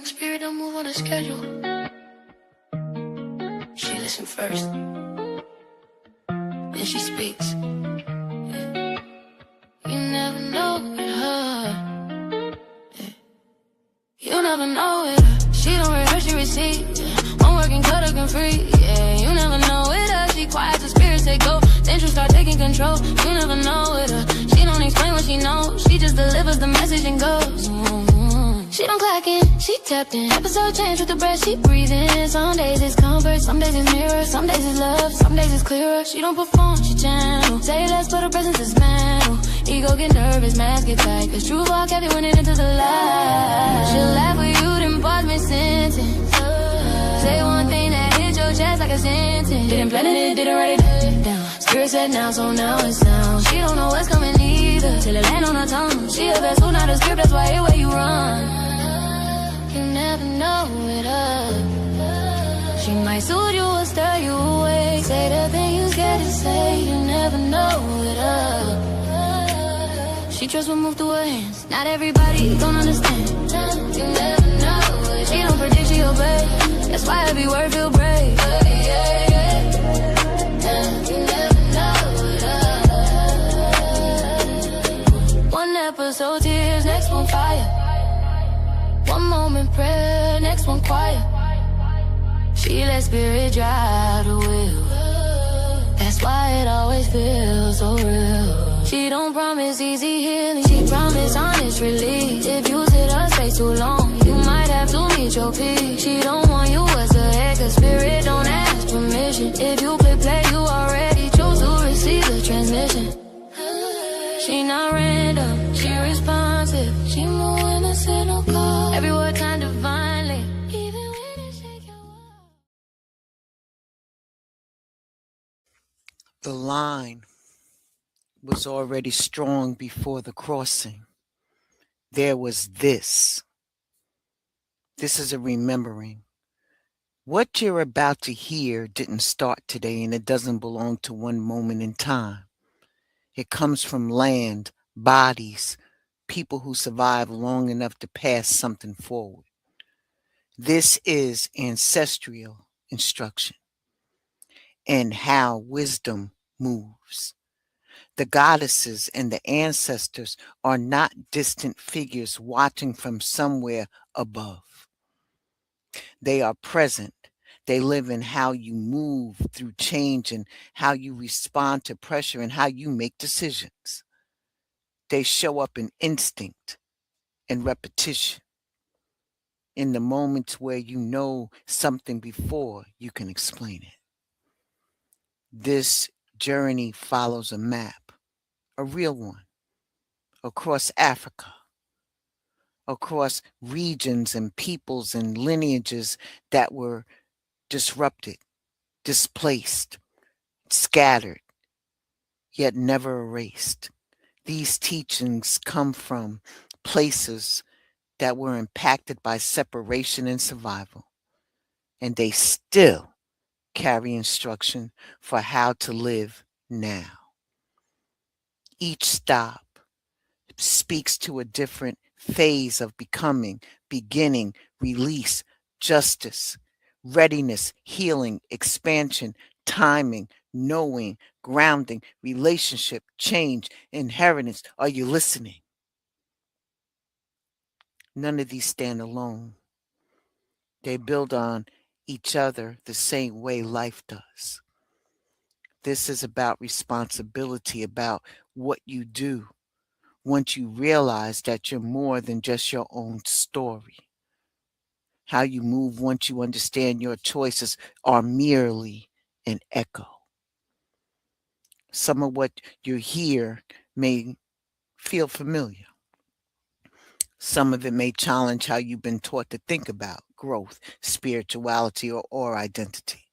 Spirit don't move on a schedule. She listens first, then she speaks. You never know with her. You never know with her. She don't rehearse, she receive. One working cut up and free. Yeah, you never know with her. She quiet, the spirits take go. Then you start taking control. You never know with her. She don't explain what she knows. She just delivers the message and goes. She don't clock in, she tapped in. Episode change with the breath she breathing. Some days it's comfort, some days it's mirror. Some days it's love, some days it's clearer. She don't perform, she channel. Say less, but her presence is mental. Ego get nervous, mask get tight. Cause true walk heavy when it into the light. She'll laugh with you, then pause mid-sentence. Say one thing that hit your chest like a sentence. Didn't plan it, didn't write it down. Spirit said now, so now it's sound. She don't know what's coming either, till it land on her tongue. She a vessel, not a script, that's why everywhere you run. You never know with her. She might soothe you or stir you away. Say the thing you scared to say. You never know with her. She trusts what move through her hands. Not everybody don't understand. You never know. She don't predict, she obey. That's why every word feel brave. You never know with her. One episode tears, next one fire. One moment prayer, next one quiet. She let spirit drive the wheel. That's why it always feels so real. She don't promise easy healing, she promise honest release. If you sit her space too long, you might have to meet your peak. She don't want you as a head, cause spirit don't ask permission. If you play, you already chose to receive the transmission. She not random, she responsive. She moving a signal call. Every word timed divinely. Even when it shake your world. The line was already strong before the crossing. There was this. This is a remembering. What you're about to hear didn't start today, and it doesn't belong to one moment in time. It comes from land, bodies, people who survive long enough to pass something forward. This is ancestral instruction and how wisdom moves. The goddesses and the ancestors are not distant figures watching from somewhere above. They are present. They live in how you move through change and how you respond to pressure and how you make decisions. They show up in instinct and repetition, in the moments where you know something before you can explain it. This journey follows a map, a real one, across Africa, across regions and peoples and lineages that were disrupted, displaced, scattered, yet never erased. These teachings come from places that were impacted by separation and survival, and they still carry instruction for how to live now. Each stop speaks to a different phase of becoming, beginning, release, justice, readiness, healing, expansion, timing, knowing, grounding, relationship, change, inheritance. Are you listening? None of these stand alone. They build on each other the same way life does. This is about responsibility, about what you do once you realize that you're more than just your own story. How you move once you understand your choices are merely an echo. Some of what you hear may feel familiar. Some of it may challenge how you've been taught to think about growth, spirituality, or identity.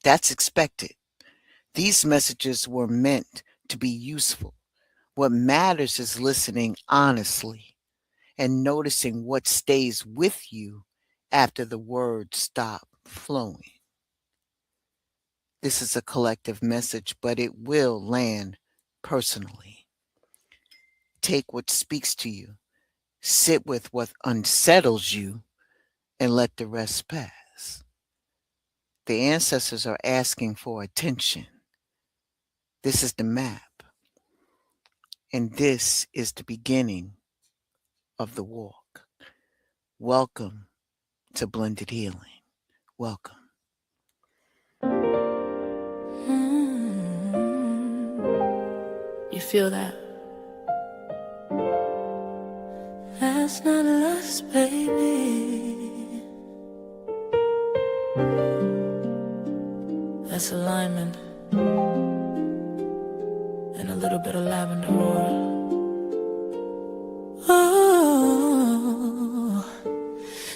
That's expected. These messages were meant to be useful. What matters is listening honestly and noticing what stays with you after the words stop flowing. This is a collective message, but it will land personally. take what speaks to you, sit with what unsettles you, and let the rest pass. The ancestors are asking for attention. This is the map, and this is the beginning of the walk. Welcome to Blended Healing. Welcome. You feel that? That's not lust, baby. That's alignment and a little bit of lavender oil. Oh,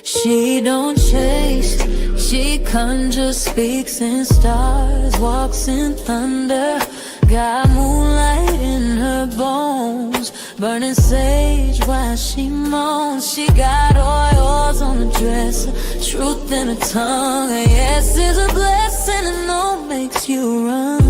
she don't chase, she conjures, speaks in stars, walks in thunder, got moonlight in her bones, burning sage while she moans. She got oils on her dress, truth in her tongue. A yes is a blessing and no makes you run.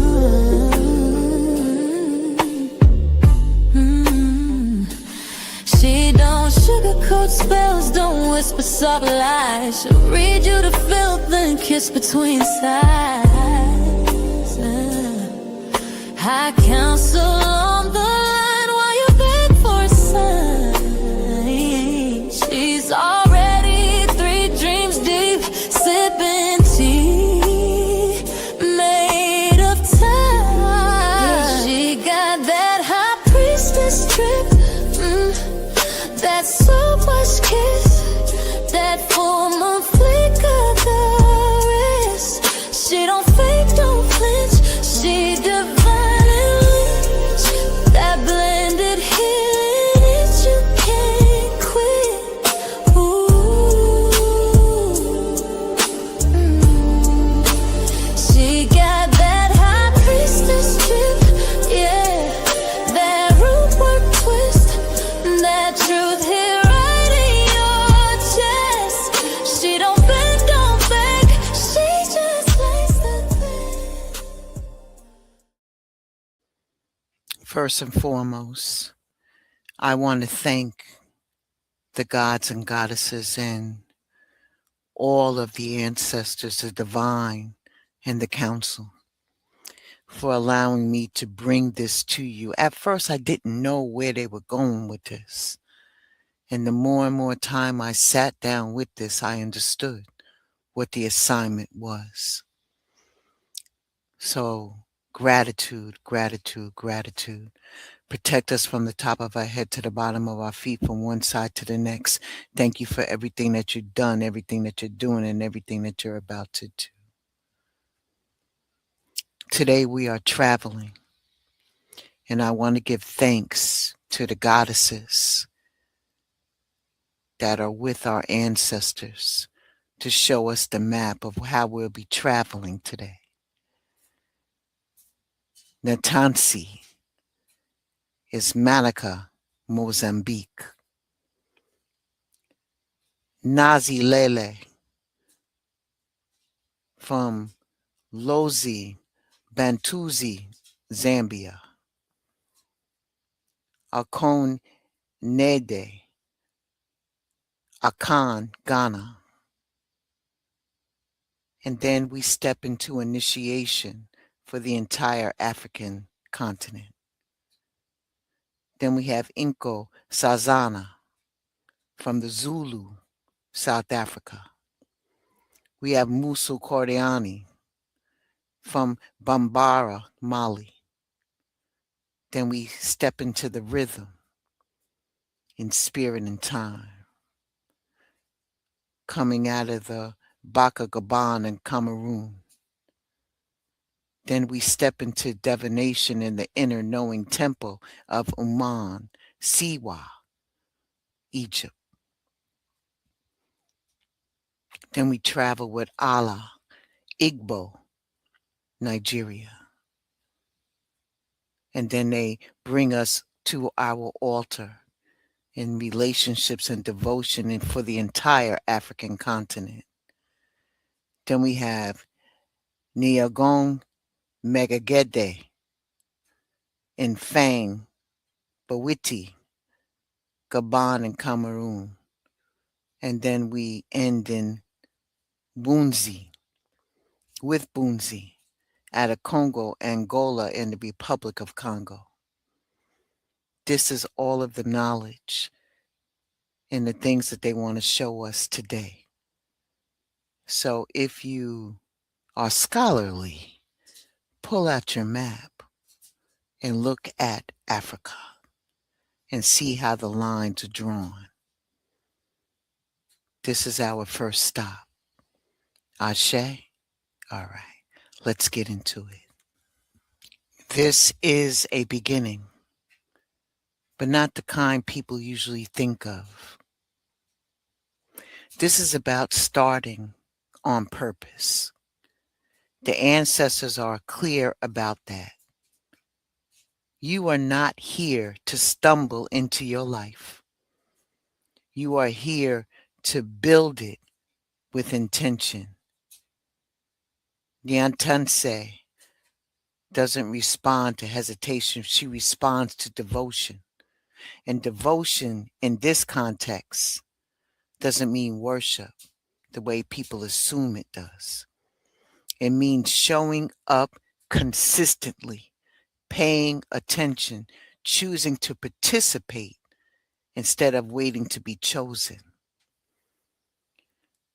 She don't sugarcoat spells, don't whisper soft lies. She'll read you to filth and kiss between sighs. I counsel on the line while you beg for a sign. She's already 3 dreams deep, sipping tea made of time. She got that high priestess trip, that so much kiss, that full moon flick of the wrist. She don't fake, don't flinch, she divine and rich. That blended healing itch you can't quit. She got that high priestess drip, yeah, that root work twist, that truth here right in your chest. She don't bend, don't beg, she just lays the thing. First and foremost, I want to thank the gods and goddesses and all of the ancestors, the divine and the council, for allowing me to bring this to you. At first, I didn't know where they were going with this. And the more and more time I sat down with this, I understood what the assignment was. So gratitude, gratitude, gratitude. Protect us from the top of our head to the bottom of our feet, from one side to the next. Thank you for everything that you've done, everything that you're doing, and everything that you're about to do. Today we are traveling, and I want to give thanks to the goddesses that are with our ancestors to show us the map of how we'll be traveling today. Natansi is Manica, Mozambique. Nazi Lele from Lozi, Bantuzi, Zambia. Akon Nede, Akan, Ghana. And then we step into initiation for the entire African continent. Then we have Inko Sazana from the Zulu, South Africa. We have Musu Cordiani from Bambara, Mali. Then we step into the rhythm in spirit and time, coming out of the Baka Gaban in Cameroon. Then we step into divination in the inner knowing temple of Uman, Siwa, Egypt. Then we travel with Allah, Igbo, Nigeria. And then they bring us to our altar in relationships and devotion and for the entire African continent. Then we have Niagong Megagede in Fang, Bawiti, Gabon, and Cameroon. And then we end in Bunzi, with Bunzi, at a Congo, Angola, and the Republic of Congo. This is all of the knowledge and the things that they want to show us today. So if you are scholarly, pull out your map and look at Africa and see how the lines are drawn. This is our first stop. Ashe? All right, let's get into it. This is a beginning, but not the kind people usually think of. This is about starting on purpose. The ancestors are clear about that. You are not here to stumble into your life. You are here to build it with intention. Nyantanse doesn't respond to hesitation, she responds to devotion. And devotion in this context doesn't mean worship the way people assume it does. It means showing up consistently, paying attention, choosing to participate instead of waiting to be chosen.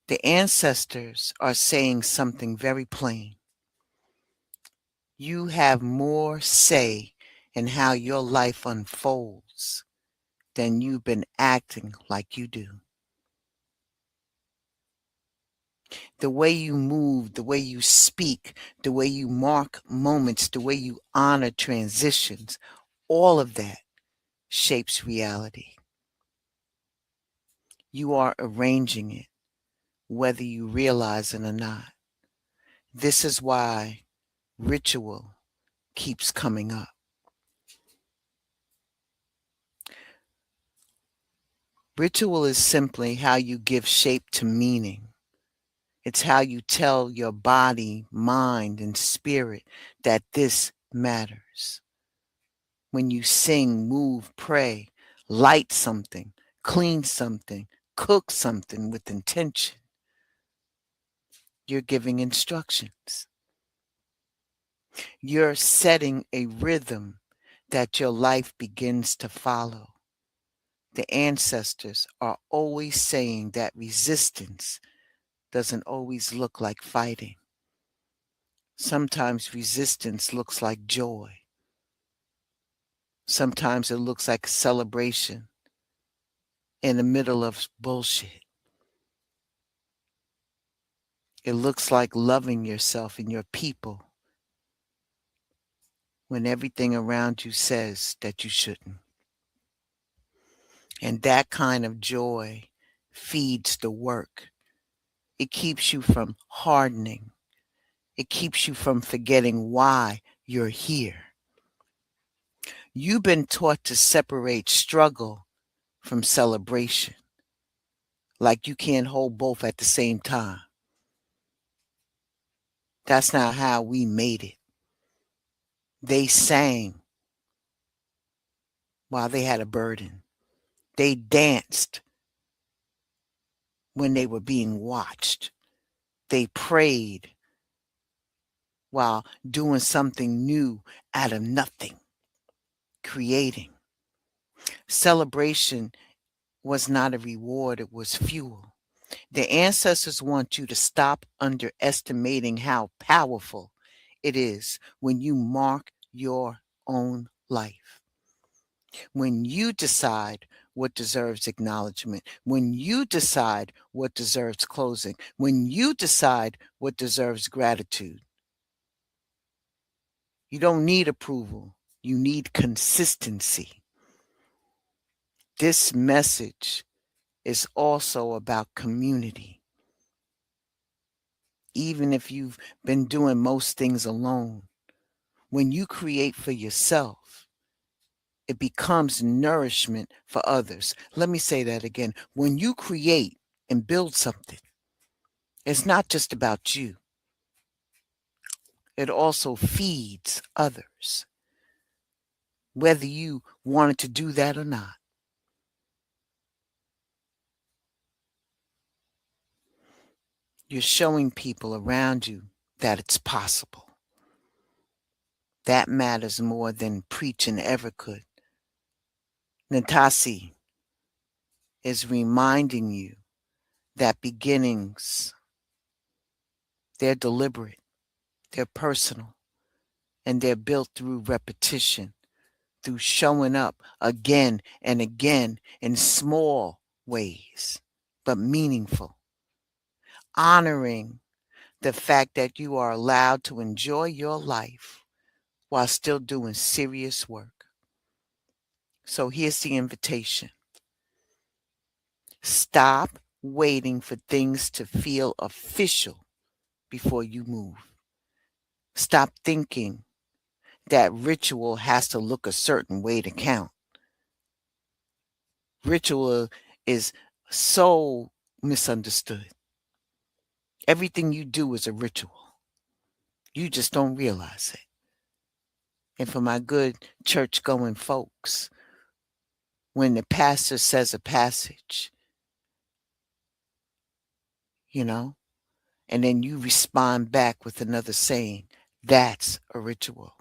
The ancestors are saying something very plain. You have more say in how your life unfolds than you've been acting like you do. The way you move, the way you speak, the way you mark moments, the way you honor transitions, all of that shapes reality. You are arranging it, whether you realize it or not. This is why ritual keeps coming up. Ritual is simply how you give shape to meaning. It's how you tell your body, mind, and spirit that this matters. When you sing, move, pray, light something, clean something, cook something with intention, you're giving instructions. You're setting a rhythm that your life begins to follow. The ancestors are always saying that resistance doesn't always look like fighting. Sometimes resistance looks like joy. Sometimes it looks like celebration in the middle of bullshit. It looks like loving yourself and your people when everything around you says that you shouldn't. And that kind of joy feeds the work. It keeps you from hardening. It keeps you from forgetting why you're here. You've been taught to separate struggle from celebration, like you can't hold both at the same time. That's not how we made it. They sang while they had a burden. They danced when they were being watched. They prayed while doing something new out of nothing, creating. Celebration was not a reward, it was fuel. The ancestors want you to stop underestimating how powerful it is when you mark your own life. When you decide what deserves acknowledgement, when you decide what deserves closing, when you decide what deserves gratitude. You don't need approval, you need consistency. This message is also about community. Even if you've been doing most things alone, when you create for yourself, it becomes nourishment for others. Let me say that again. When you create and build something, it's not just about you, it also feeds others, whether you wanted to do that or not. You're showing people around you that it's possible. That matters more than preaching ever could. Natasi is reminding you that beginnings, they're deliberate, they're personal, and they're built through repetition, through showing up again and again in small ways, but meaningful. Honoring the fact that you are allowed to enjoy your life while still doing serious work. So here's the invitation. Stop waiting for things to feel official before you move. Stop thinking that ritual has to look a certain way to count. Ritual is so misunderstood. Everything you do is a ritual. You just don't realize it. And for my good church going folks, when the pastor says a passage, you know, and then you respond back with another saying, that's a ritual.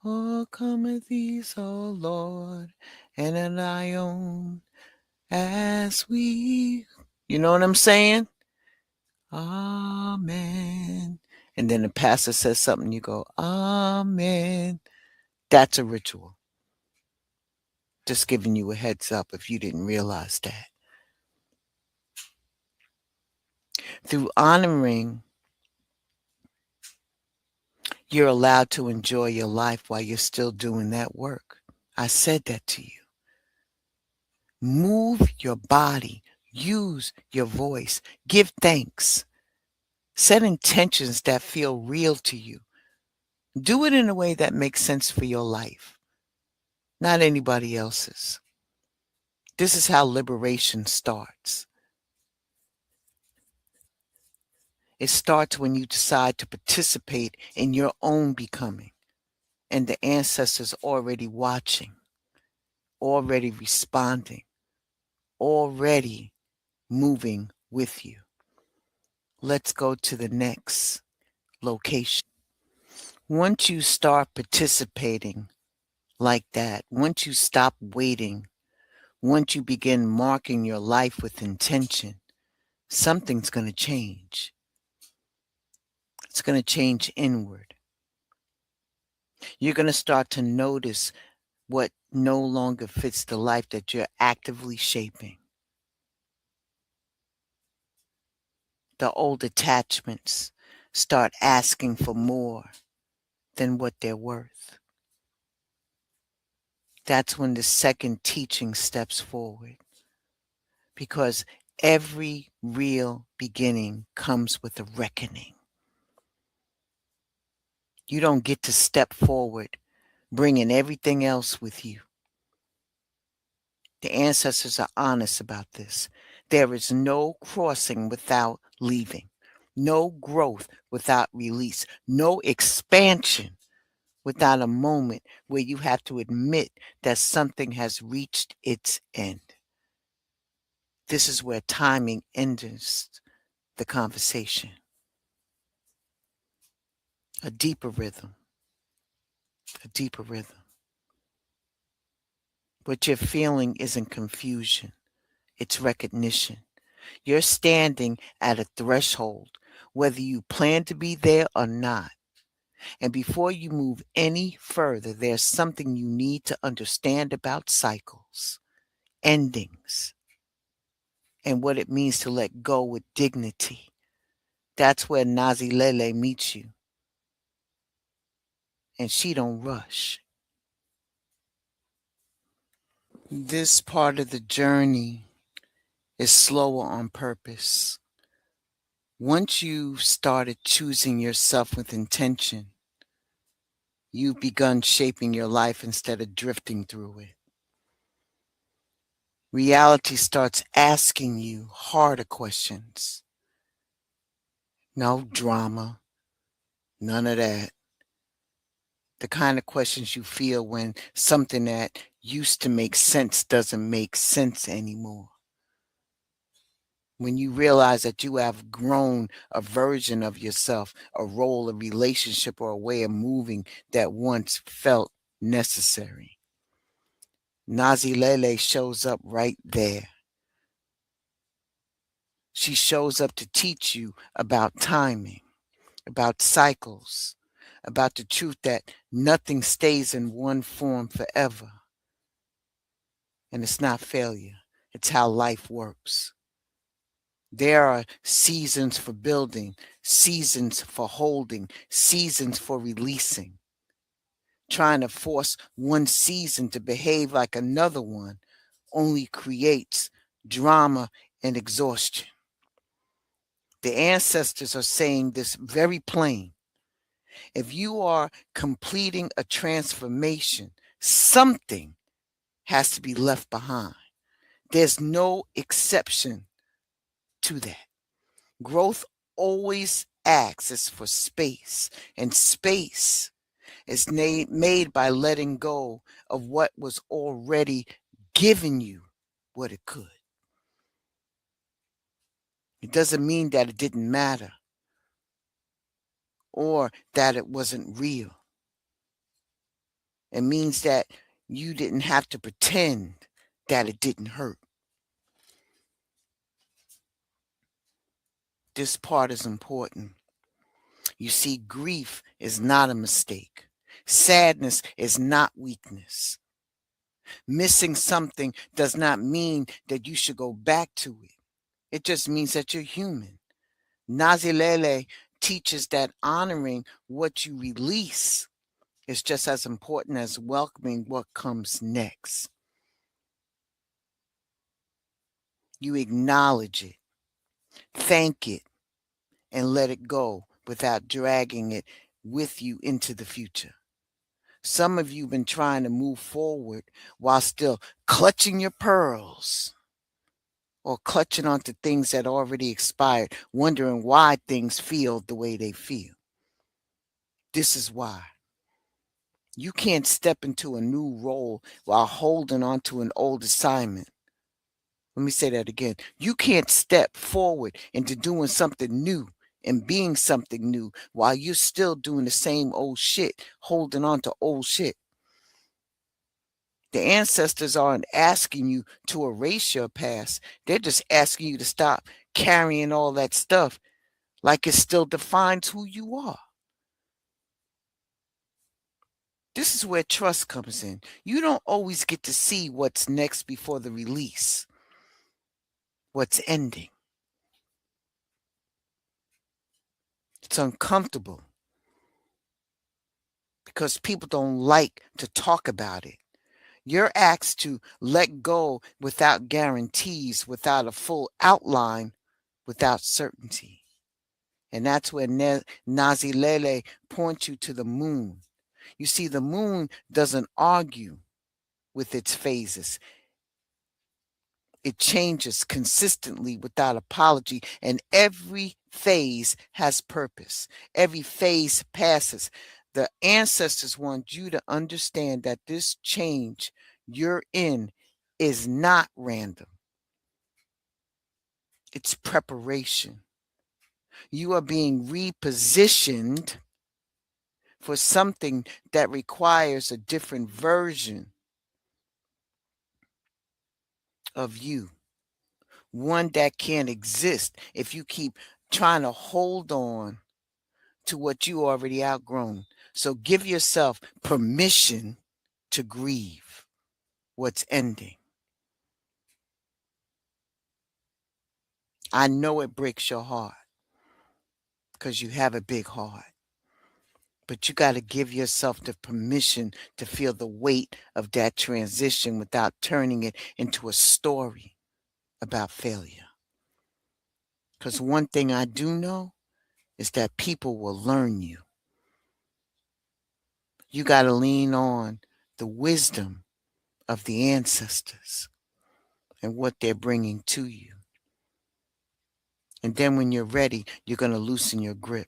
Oh, cometh these, O Lord, and an ion as we, you know what I'm saying? Amen. And then the pastor says something, you go, Amen. That's a ritual. Just giving you a heads up if you didn't realize that. Through honoring, you're allowed to enjoy your life while you're still doing that work. I said that to you. Move your body, use your voice, give thanks, set intentions that feel real to you. Do it in a way that makes sense for your life, not anybody else's. This is how liberation starts. It starts when you decide to participate in your own becoming, and the ancestors already watching, already responding, already moving with you. Let's go to the next location. Once you start participating like that, once you stop waiting, once you begin marking your life with intention, something's going to change. It's going to change inward. You're going to start to notice what no longer fits the life that you're actively shaping. The old attachments start asking for more than what they're worth. That's when the second teaching steps forward. Because every real beginning comes with a reckoning. You don't get to step forward bringing everything else with you. The ancestors are honest about this. There is no crossing without leaving, no growth without release, no expansion without a moment where you have to admit that something has reached its end. This is where timing enters the conversation. A deeper rhythm, a deeper rhythm. What you're feeling isn't confusion, it's recognition. You're standing at a threshold, whether you plan to be there or not. And before you move any further, there's something you need to understand about cycles, endings, and what it means to let go with dignity. That's where Nazi Lele meets you. And she don't rush. This part of the journey is slower on purpose. Once you've started choosing yourself with intention, you've begun shaping your life instead of drifting through it. Reality starts asking you harder questions. No drama, none of that. The kind of questions you feel when something that used to make sense doesn't make sense anymore. When you realize that you have grown a version of yourself, a role, a relationship, or a way of moving that once felt necessary. Nazilele shows up right there. She shows up to teach you about timing, about cycles, about the truth that nothing stays in one form forever. And it's not failure, it's how life works. There are seasons for building, seasons for holding, seasons for releasing. Trying to force one season to behave like another one only creates drama and exhaustion. The ancestors are saying this very plain. If you are completing a transformation, something has to be left behind. There's no exception to that. Growth always asks for space, and space is made by letting go of what was already given you what it could. It doesn't mean that it didn't matter or that it wasn't real. It means that you didn't have to pretend that it didn't hurt. This part is important. You see, grief is not a mistake. Sadness is not weakness. Missing something does not mean that you should go back to it. It just means that you're human. Nazilele teaches that honoring what you release is just as important as welcoming what comes next. You acknowledge it, thank it, and let it go without dragging it with you into the future. Some of you have been trying to move forward while still clutching your pearls or clutching onto things that already expired, wondering why things feel the way they feel. This is why. You can't step into a new role while holding on to an old assignment. Let me say that again. You can't step forward into doing something new and being something new while you're still doing the same old shit, holding on to old shit. The ancestors aren't asking you to erase your past. They're just asking you to stop carrying all that stuff like it still defines who you are. This is where trust comes in. You don't always get to see what's next before the release, what's ending. It's uncomfortable because people don't like to talk about it. You're asked to let go without guarantees, without a full outline, without certainty. And that's where Nazilele points you to the moon. You see, the moon doesn't argue with its phases. It changes consistently without apology, and every phase has purpose. Every phase passes. The ancestors want you to understand that this change you're in is not random. It's preparation. You are being repositioned for something that requires a different version of you. One that can't exist if you keep trying to hold on to what you already outgrown. So give yourself permission to grieve what's ending. I know it breaks your heart because you have a big heart. But you got to give yourself the permission to feel the weight of that transition without turning it into a story about failure. Because one thing I do know is that people will learn you. You got to lean on the wisdom of the ancestors and what they're bringing to you. And then when you're ready, you're going to loosen your grip.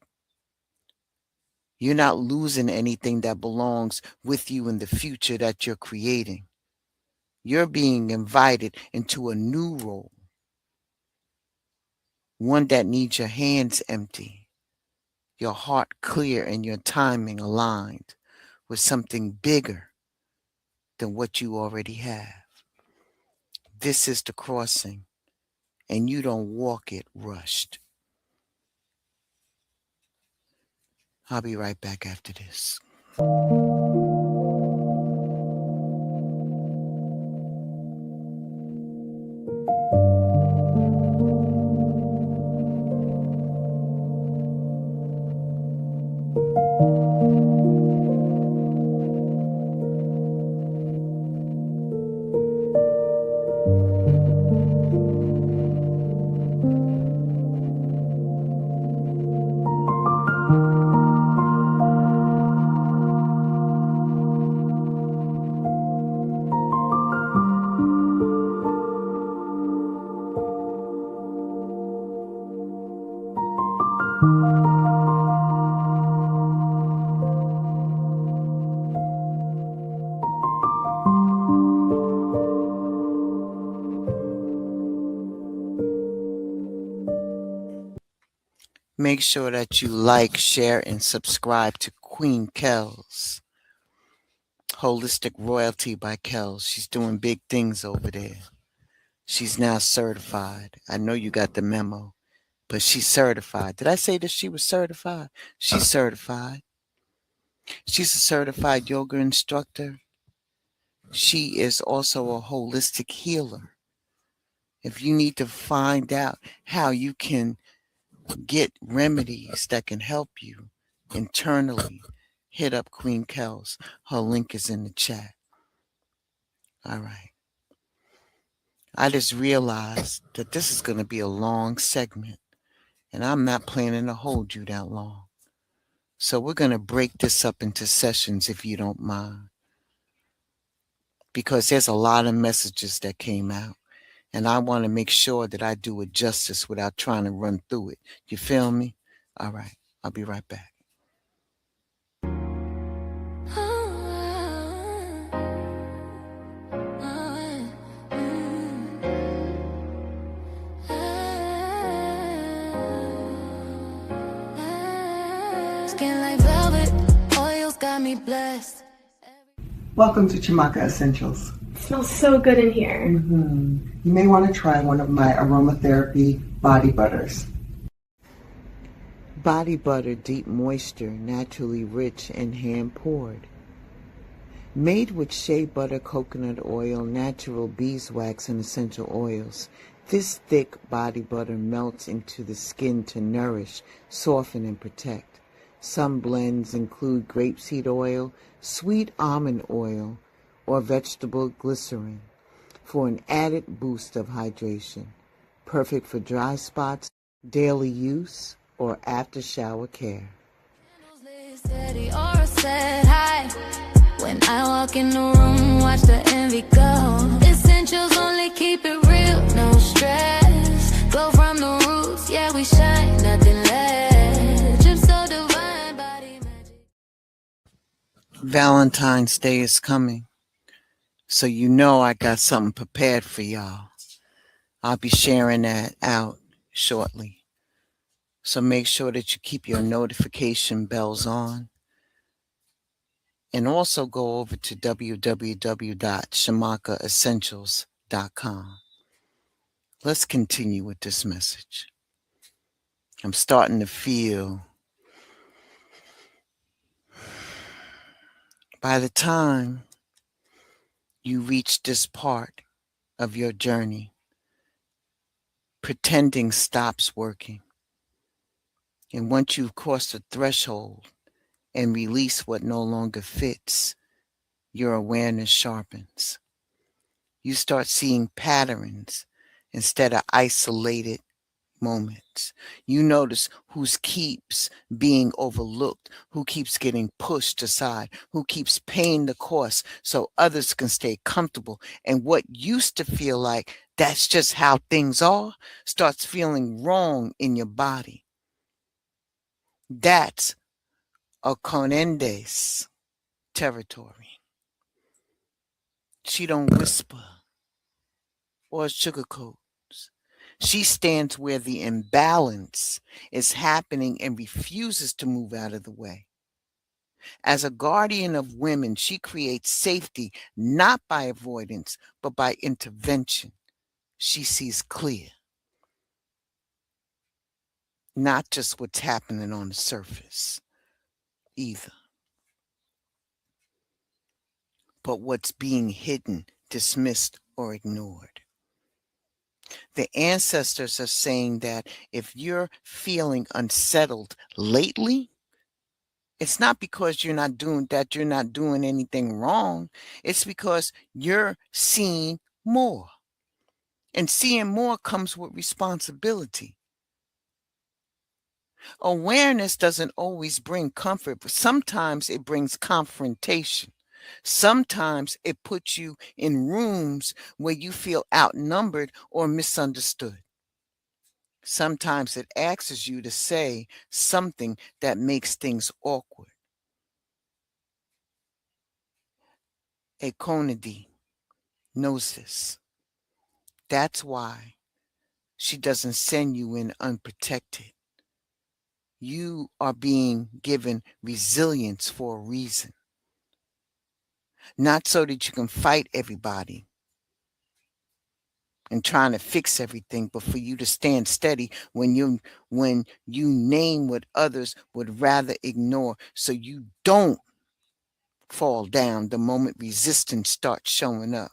You're not losing anything that belongs with you in the future that you're creating. You're being invited into a new role. one that needs your hands empty, your heart clear, and your timing aligned with something bigger than what you already have. This is the crossing, and you don't walk it rushed. I'll be right back after this. Make sure that you like, share, and subscribe to Queen Kells. Holistic Royalty by Kells. She's doing big things over there. She's now certified. I know you got the memo, but she's certified. Did I say that she was certified? She's certified. She's a certified yoga instructor. She is also a holistic healer. If you need to find out how you can get remedies that can help you internally, hit up Queen Kells. Her link is in the chat. All right. I just realized that this is going to be a long segment, and I'm not planning to hold you that long. So we're going to break this up into sessions if you don't mind, because there's a lot of messages that came out, and I want to make sure that I do it justice without trying to run through it. You feel me? All right. I'll be right back. Skin like velvet, oils got me blessed. Welcome to Chamaka Essentials. It smells so good in here. You may want to try one of my aromatherapy body butters. Body butter, deep moisture, naturally rich and hand poured. Made with shea butter, coconut oil, natural beeswax, and essential oils, this thick body butter melts into the skin to nourish, soften, and protect. Some blends include grapeseed oil, sweet almond oil, or vegetable glycerin for an added boost of hydration. Perfect for dry spots, daily use, or after shower care. When I walk in the room, watch the envy go. Essentials only keep it real, no stress. Glow from the roots, yeah, we shine, nothing less. Drip so divine, body magic. Valentine's Day is coming, so you know I got something prepared for y'all. I'll be sharing that out shortly. So make sure that you keep your notification bells on. And also go over to www.shamakaessentials.com. Let's continue with this message. I'm starting to feel, by the time you reach this part of your journey, pretending stops working. And once you've crossed the threshold and release what no longer fits, your awareness sharpens. You start seeing patterns instead of isolated moments. You notice who keeps being overlooked, who keeps getting pushed aside, who keeps paying the cost so others can stay comfortable. And what used to feel like that's just how things are starts feeling wrong in your body. That's a Conendes territory. She don't whisper or sugarcoats. She stands where the imbalance is happening and refuses to move out of the way. As a guardian of women, she creates safety not by avoidance, but by intervention. She sees clear, not just what's happening on the surface either, but what's being hidden, dismissed, or ignored. The ancestors are saying that if you're feeling unsettled lately, it's not because you're not doing anything wrong. It's because you're seeing more. And seeing more comes with responsibility. Awareness doesn't always bring comfort, but sometimes it brings confrontation. Sometimes it puts you in rooms where you feel outnumbered or misunderstood. Sometimes it asks you to say something that makes things awkward. Ekonidi knows this. That's why she doesn't send you in unprotected. You are being given resilience for a reason. Not so that you can fight everybody and trying to fix everything, but for you to stand steady when you name what others would rather ignore, so you don't fall down the moment resistance starts showing up.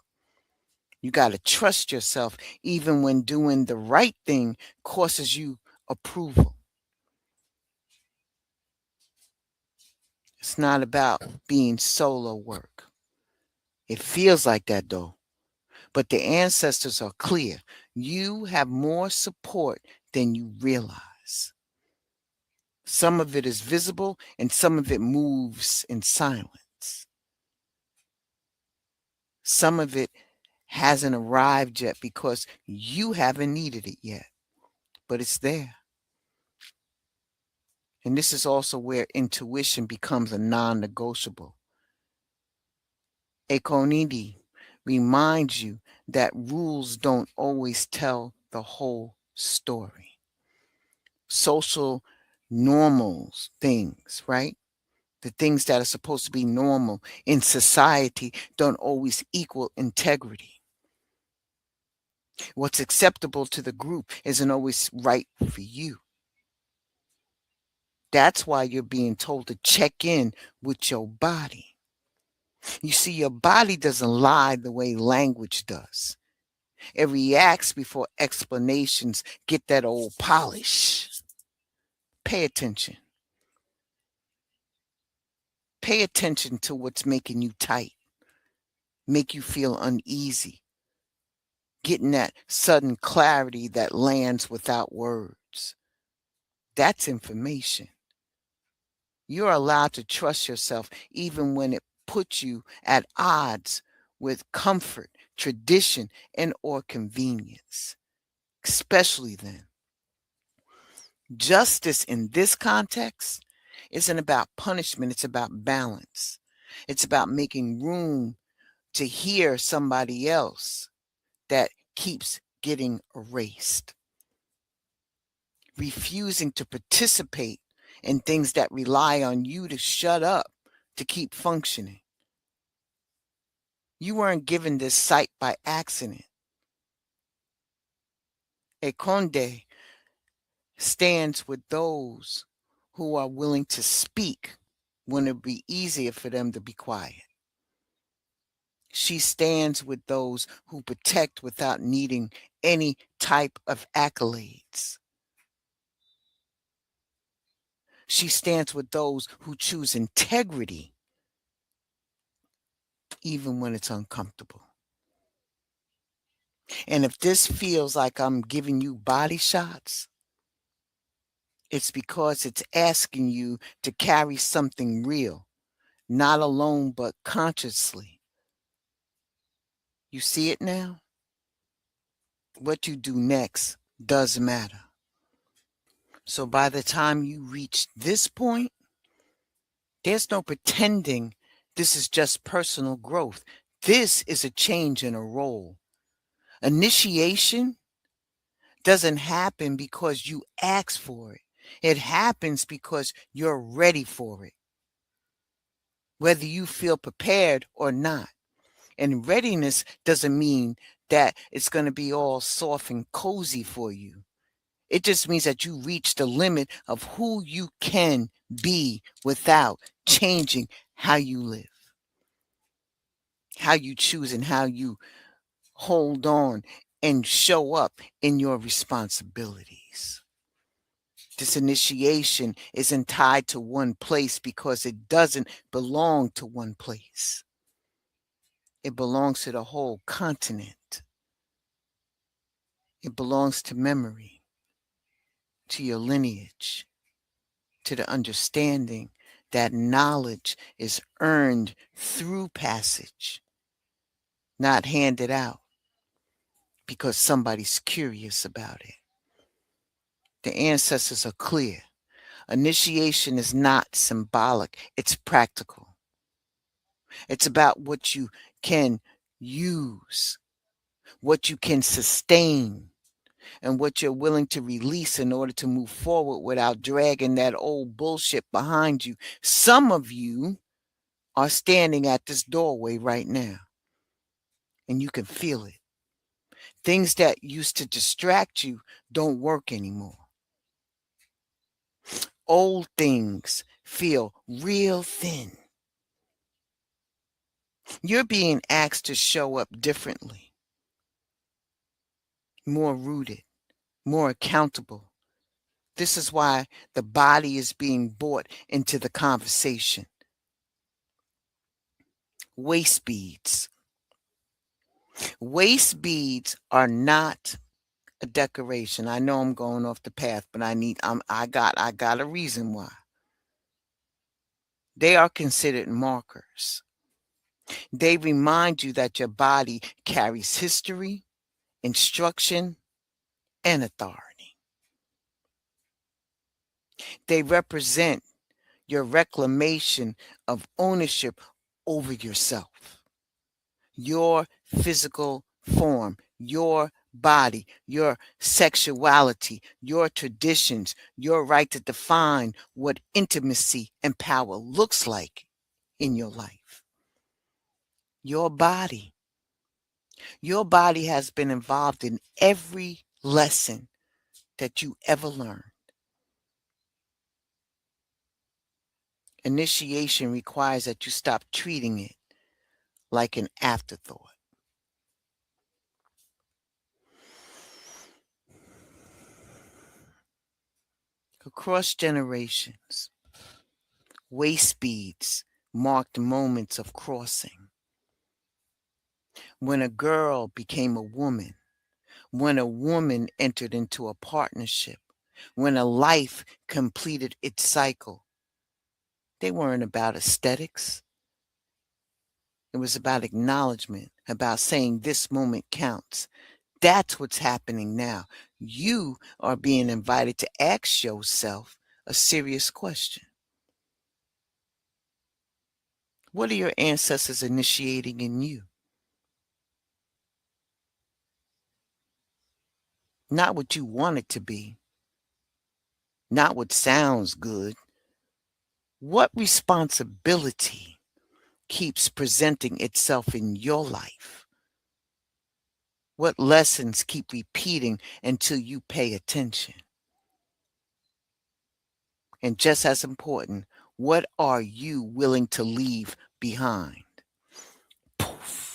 You got to trust yourself even when doing the right thing causes you approval. It's not about being solo work. It feels like that though. But the ancestors are clear. You have more support than you realize. Some of it is visible and some of it moves in silence. Some of it hasn't arrived yet because you haven't needed it yet, but it's there. And this is also where intuition becomes a non-negotiable. Ekonidi reminds you that rules don't always tell the whole story. Social normals things, right? The things that are supposed to be normal in society don't always equal integrity. What's acceptable to the group isn't always right for you. That's why you're being told to check in with your body. You see, your body doesn't lie the way language does. It reacts before explanations get that old polish. Pay attention. Pay attention to what's making you tight, make you feel uneasy, getting that sudden clarity that lands without words. That's information. You're allowed to trust yourself even when it puts you at odds with comfort, tradition, and or convenience. Especially then. Justice in this context isn't about punishment, it's about balance. It's about making room to hear somebody else that keeps getting erased. Refusing to participate in things that rely on you to shut up to keep functioning. You weren't given this sight by accident. Ekonde stands with those who are willing to speak when it'd be easier for them to be quiet. She stands with those who protect without needing any type of accolades. She stands with those who choose integrity even when it's uncomfortable. And if this feels like I'm giving you body shots, it's because it's asking you to carry something real, not alone, but consciously. You see it now? What you do next does matter. So by the time you reach this point, there's no pretending this is just personal growth. This is a change in a role. Initiation doesn't happen because you ask for it. It happens because you're ready for it, whether you feel prepared or not. And readiness doesn't mean that it's going to be all soft and cozy for you. It just means that you reach the limit of who you can be without changing how you live, how you choose, and how you hold on and show up in your responsibilities. This initiation isn't tied to one place because it doesn't belong to one place. It belongs to the whole continent. It belongs to memory, to your lineage, to the understanding that knowledge is earned through passage, not handed out because somebody's curious about it. The ancestors are clear. Initiation is not symbolic, it's practical. It's about what you can use, what you can sustain, and what you're willing to release in order to move forward without dragging that old bullshit behind you. Some of you are standing at this doorway right now, and you can feel it. Things that used to distract you don't work anymore. Old things feel real thin. You're being asked to show up differently, more rooted, more accountable. This is why the body is being brought into the conversation. Waist beads. Waist beads are not a decoration. I know I'm going off the path, but I got a reason why. They are considered markers. They remind you that your body carries history, instruction, and authority. They represent your reclamation of ownership over yourself, your physical form, your body, your sexuality, your traditions, your right to define what intimacy and power looks like in your life. Your body. Your body has been involved in every lesson that you ever learned. Initiation requires that you stop treating it like an afterthought. Across generations, waist beads marked moments of crossing. When a girl became a woman, when a woman entered into a partnership, when a life completed its cycle. They weren't about aesthetics. It was about acknowledgement, about saying this moment counts. That's what's happening now. You are being invited to ask yourself a serious question. What are your ancestors initiating in you? Not what you want it to be, not what sounds good. What responsibility keeps presenting itself in your life? What lessons keep repeating until you pay attention? And just as important, what are you willing to leave behind? Poof.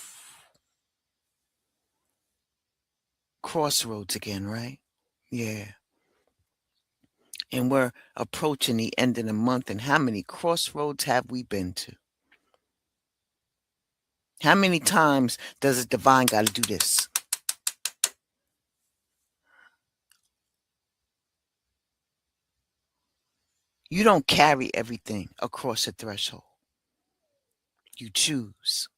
Crossroads again, right? Yeah. And we're approaching the end of the month. And how many crossroads have we been to? How many times does a divine got to do this? You don't carry everything across a threshold. You choose.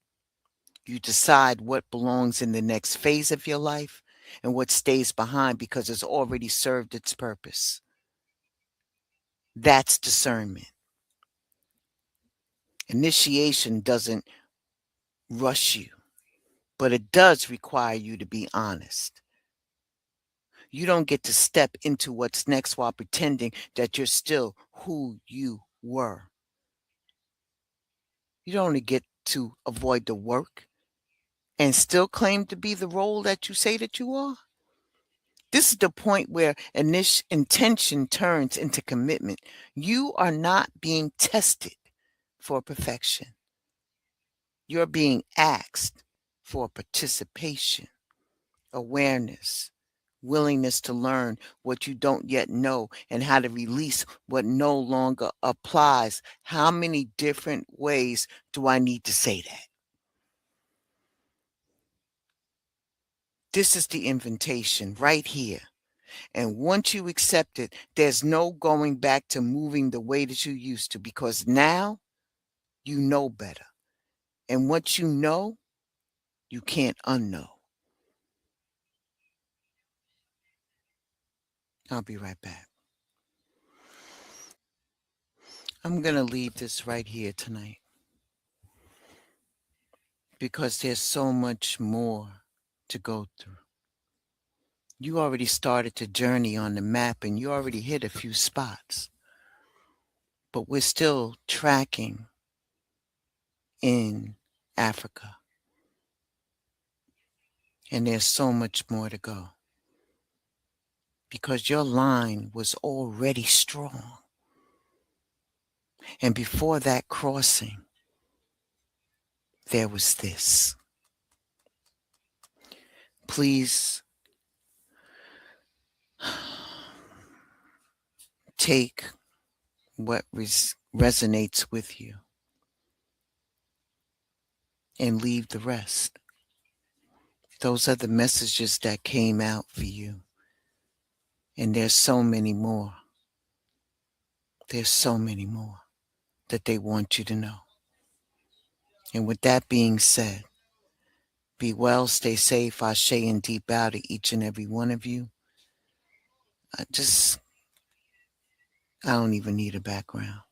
You decide what belongs in the next phase of your life and what stays behind because it's already served its purpose. That's discernment. Initiation doesn't rush you, but it does require you to be honest. You don't get to step into what's next while pretending that you're still who you were. You don't only get to avoid the work and still claim to be the role that you say that you are. This is the point where intention turns into commitment. You are not being tested for perfection. You're being asked for participation, awareness, willingness to learn what you don't yet know, and how to release what no longer applies. How many different ways do I need to say that? This is the invitation right here. And once you accept it, there's no going back to moving the way that you used to, because now you know better. And what you know, you can't unknow. I'll be right back. I'm going to leave this right here tonight because there's so much more to go through. You already started the journey on the map and you already hit a few spots, but we're still tracking in Africa. And there's so much more to go because your line was already strong. And before that crossing, there was this. Please take what resonates with you and leave the rest. Those are the messages that came out for you. And there's so many more. There's so many more that they want you to know. And with that being said, be well, stay safe, Ashe, and deep bow to each and every one of you. I don't even need a background.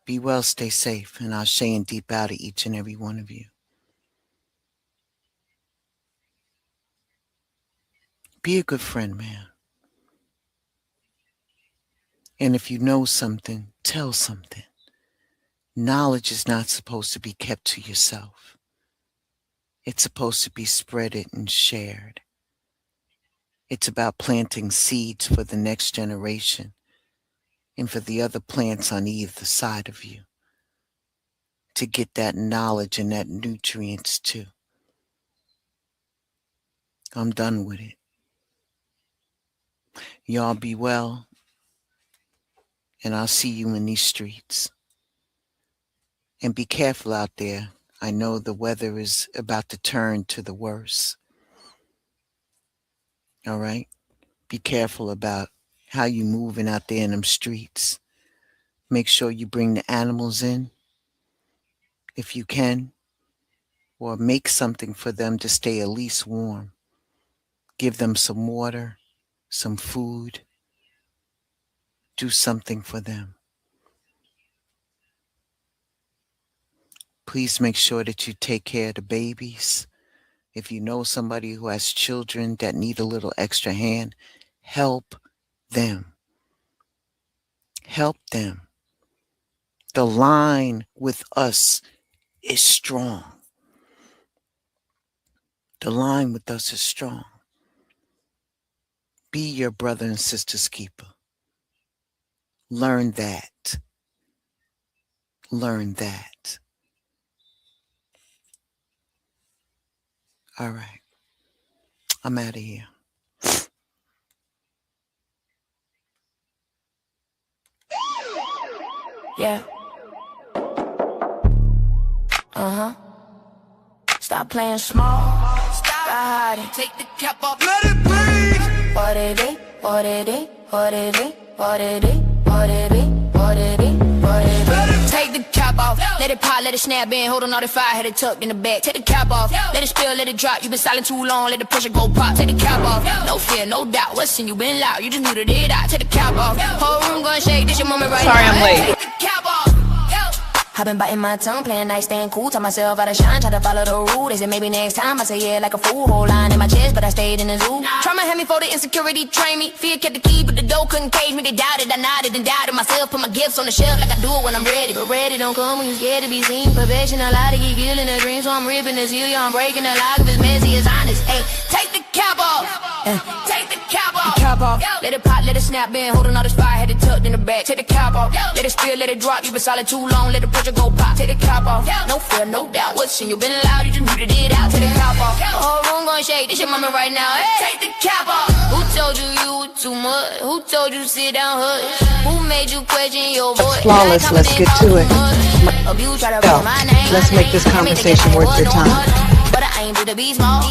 Be well, stay safe, and Ashe, and deep bow to each and every one of you. Be a good friend, man. And if you know something, tell something. Knowledge is not supposed to be kept to yourself. It's supposed to be spreaded and shared. It's about planting seeds for the next generation and for the other plants on either side of you to get that knowledge and that nutrients too. I'm done with it. Y'all be well, and I'll see you in these streets. And be careful out there. I know the weather is about to turn to the worse. All right? Be careful about how you moving out there in them streets. Make sure you bring the animals in if you can, or make something for them to stay at least warm. Give them some water, some food. Do something for them. Please make sure that you take care of the babies. If you know somebody who has children that need a little extra hand, help them. Help them. The line with us is strong. The line with us is strong. Be your brother and sister's keeper. Learn that. Learn that. All right. I'm out of here. Yeah. Stop playing small. Stop hiding. Take the cap off. Let it breathe. What it is? What it is? What it is? What it is? What it is? What it is? What it is? Take the cap off. Let it pop. Let it snap in. Holding all the fire. Had it tucked in the back. Take the cap off. Let it spill. Let it drop. You been silent too long. Let the pressure go pop. Take the cap off. No fear, no doubt. What's in you been loud? You just muted it out. Take the cap off. Whole room gonna shake. This your moment right now. Sorry, I'm late. Take the cap off. I've been biting my tongue, playing nice, staying cool. Tell myself how to shine, try to follow the rule. They say maybe next time, I say yeah like a fool. Whole line in my chest, but I stayed in the zoo. Trauma had me for the insecurity, train me. Fear kept the key, but the door couldn't cage me. They doubted, I nodded and doubted myself. Put my gifts on the shelf like I do it when I'm ready. But ready don't come when you're scared to be seen. Perfection, a lot to keep killing the dream. So I'm ripping this heel, yeah, I'm breaking the lock. If it's messy, it's honest. Hey, take the cap off. Take the cap off. Let it pop, let it snap, been holding all this fire, had it tucked in the back. Take the cap off. Let it spill, let it drop. You been solid too long, let the pressure go pop. Take the cap off. No fear, no doubt. What's in you been loud, you just needed it out. Take the cap off. The whole room gon' shake. This your moment right now. Hey, take the cap off. Who told you you were too much? Who told you to sit down, hush? Who made you question your voice? Flawless, let's get to it. Let's make this conversation worth your time. But I ain't do the be small.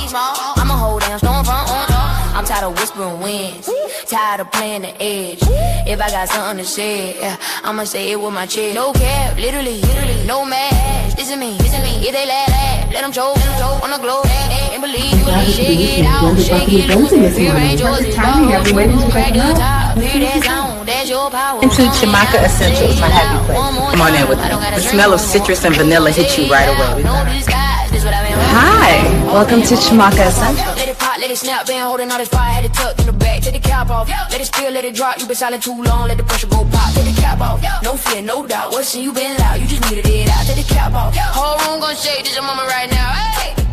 I'ma hold down, storm front on top. I'm tired of whispering winds, tired of playing the edge. If I got something to say, yeah, I'ma say it with my chest. No cap, literally, no mask. Listen to me, if they laugh, let them choke on the globe. And believe you can shake it out, shake it loose. Rearrange yours, it's crack the top, hear that sound, that's your power. Into Chimaka Essentials, my happy place. Come on in with me. The smell of citrus and vanilla hits you right away. Hi, welcome to Chimaka Essentials. Let it pop, let it snap, been holding all this fire, had it tucked in the back. Take the cap off, let it spill, let it drop. You been silent too long, let the pressure go pop. Take the cap off, no fear, no doubt. What's in you been loud, you just needed it out. Take the cap off, whole room gon' shake, this your moment right now. Hey.